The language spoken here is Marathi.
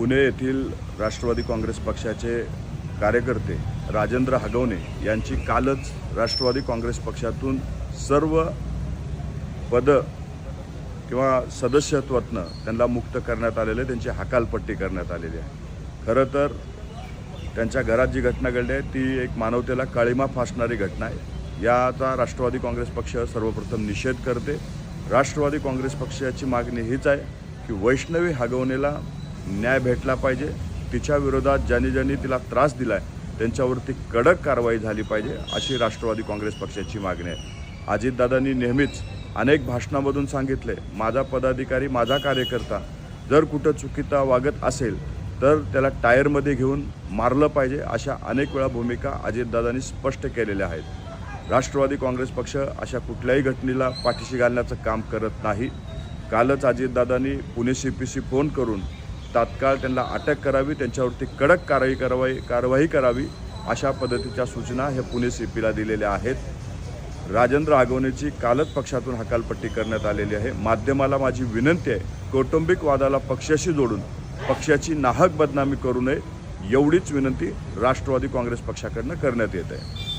पुणे येथील राष्ट्रवादी काँग्रेस पक्षाचे कार्यकर्ते राजेंद्र हगवणे यांची कालच राष्ट्रवादी काँग्रेस पक्षातून सर्व पद किंवा सदस्यत्वातनं त्यांना मुक्त करण्यात आलेले, त्यांची हकालपट्टी करण्यात आलेली आहे। खरं तर त्यांच्या घरात जी घटना घडली आहे ती एक मानवतेला काळिमा फासणारी घटना आहे। याचा राष्ट्रवादी काँग्रेस पक्ष सर्वप्रथम निषेध करते। राष्ट्रवादी काँग्रेस पक्षाची मागणी हीच आहे की वैष्णवी हगवणेला न्याय भेटला पाहिजे। तिच्या विरोधात ज्यांनी तिला त्रास दिला आहे त्यांच्यावरती कडक कारवाई झाली पाहिजे, अशी राष्ट्रवादी काँग्रेस पक्षाची मागणी आहे। अजितदादांनी नेहमीच अनेक भाषणांमधून सांगितले, माझा पदाधिकारी, माझा कार्यकर्ता जर कुठं चुकीचा वागत असेल तर त्याला टायरमध्ये घेऊन मारलं पाहिजे, अशा अनेक वेळा भूमिका अजितदादांनी स्पष्ट केलेल्या आहेत। राष्ट्रवादी काँग्रेस पक्ष अशा कुठल्याही घटनेला पाठीशी घालण्याचं काम करत नाही। कालच अजितदादांनी पुणे CPC फोन करून तात्काळ त्यांना अटक करावी, त्यांच्यावरती कडक कारवाई करावी, अशा पद्धतीच्या सूचना हे पुणे CPला दिलेल्या आहेत। राजेंद्र हगवणेची कालच पक्षातून हकालपट्टी करण्यात आलेली आहे। माध्यमाला माझी विनंती आहे, कौटुंबिक वादाला पक्षाशी जोडून पक्षाची नाहक बदनामी करू नये, एवढीच विनंती राष्ट्रवादी काँग्रेस पक्षाकडून करण्यात येत आहे।